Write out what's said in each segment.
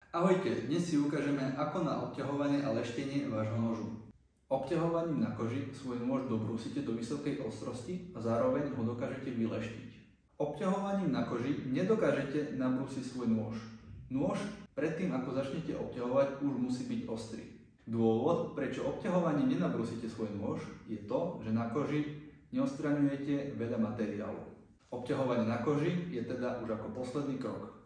Ahojte, dnes si ukážeme, ako na obťahovanie a leštenie vášho nožu. Obťahovaním na koži svoj nôž dobrúsite do vysokej ostrosti a zároveň ho dokážete vyleštiť. Obťahovaním na koži nedokážete nabrúsiť svoj nôž. Nôž predtým, ako začnete obťahovať, už musí byť ostrý. Dôvod, prečo obťahovaním nenabrúsite svoj nôž, je to, že na koži neodstraňujete veľa materiálu. Obťahovanie na koži je teda už ako posledný krok.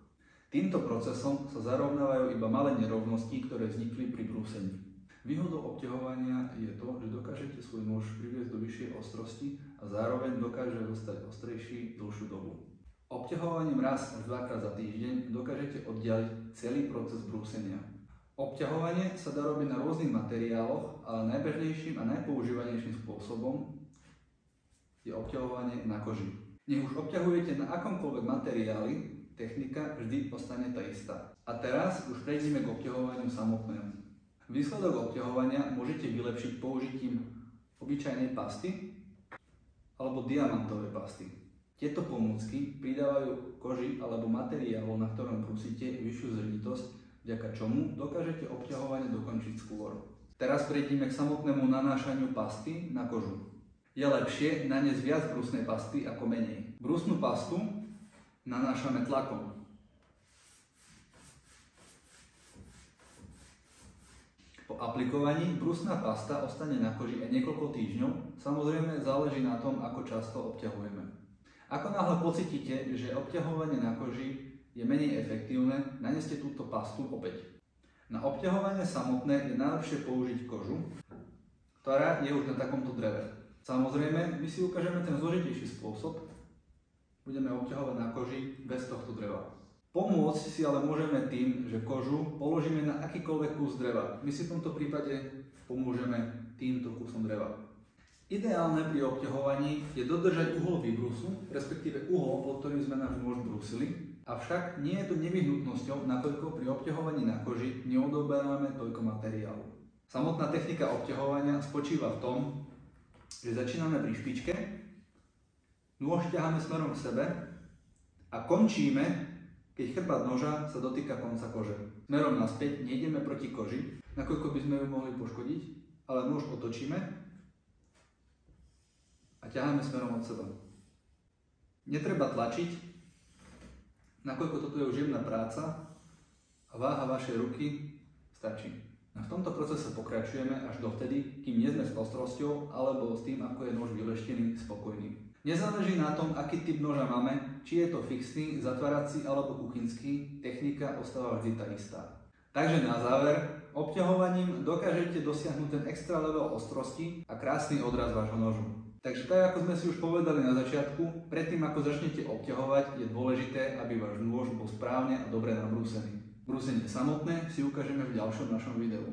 Týmto procesom sa zarovnávajú iba malé nerovnosti, ktoré vznikli pri brúsení. Výhodou obťahovania je to, že dokážete svoj nôž priviesť do vyššej ostrosti a zároveň dokáže zostať ostrejší dlhšiu dobu. Obťahovaním raz až dvakrát za týždeň dokážete oddialiť celý proces brúsenia. Obťahovanie sa dá robiť na rôznych materiáloch, ale najbežnejším a najpoužívanejším spôsobom je obťahovanie na koži. Nech už obťahujete na akomkoľvek materiáli, technika vždy ostane tá istá. A teraz už prejdeme k obťahovaniu samotnému. Výsledok obťahovania môžete vylepšiť použitím obyčajnej pasty alebo diamantovej pasty. Tieto pomôcky pridávajú koži alebo materiálu, na ktorom brúsite, vyššiu zrnitosť, vďaka čomu dokážete obťahovanie dokončiť skôr. Teraz prejdeme k samotnému nanášaniu pasty na kožu. Je lepšie naniesť viac brúsnej pasty ako menej. Brúsnu pastu nanášame tlakom. Po aplikovaní brúsna pasta ostane na koži aj niekoľko týždňov, samozrejme záleží na tom, ako často obťahujeme. Ako náhle pocítite, že obťahovanie na koži je menej efektívne, naneste túto pastu opäť. Na obťahovanie samotné je najlepšie použiť kožu, ktorá je už na takomto dreve. Samozrejme, my si ukážeme ten zložitejší spôsob. Budeme obťahovať na koži bez tohto dreva. Pomôcť si ale môžeme tým, že kožu položíme na akýkoľvek kus dreva. My si v tomto prípade pomôžeme týmto kusom dreva. Ideálne pri obťahovaní je dodržať uhol výbrusu, respektíve uhol, pod ktorým sme náš nôž brúsili. Avšak nie je to nevyhnutnosťou, nakoľko pri obťahovaní na koži neodoberáme toľko materiálu. Samotná technika obťahovania spočíva v tom, že začíname pri špičke, nôž ťaháme smerom k sebe a končíme, keď chrbát noža sa dotýka konca kože. Smerom naspäť nejdeme proti koži, nakoľko by sme ju mohli poškodiť, ale nôž otočíme a ťaháme smerom od seba. Netreba tlačiť, nakoľko toto je už jemná práca a váha vašej ruky stačí. A v tomto procese pokračujeme až dovtedy, kým nie sme s ostrosťou alebo s tým, ako je nôž vyleštený, spokojný. Nezáleží na tom, aký typ noža máme, či je to fixný, zatvárací alebo kuchynský, technika ostáva vždy tá istá. Takže na záver, obťahovaním dokážete dosiahnuť ten extra level ostrosti a krásny odraz vášho nožu. Takže tak, ako sme si už povedali na začiatku, predtým ako začnete obťahovať, je dôležité, aby váš nôž bol správne a dobre nabrúsený. Brúsenie samotné si ukážeme v ďalšom našom videu.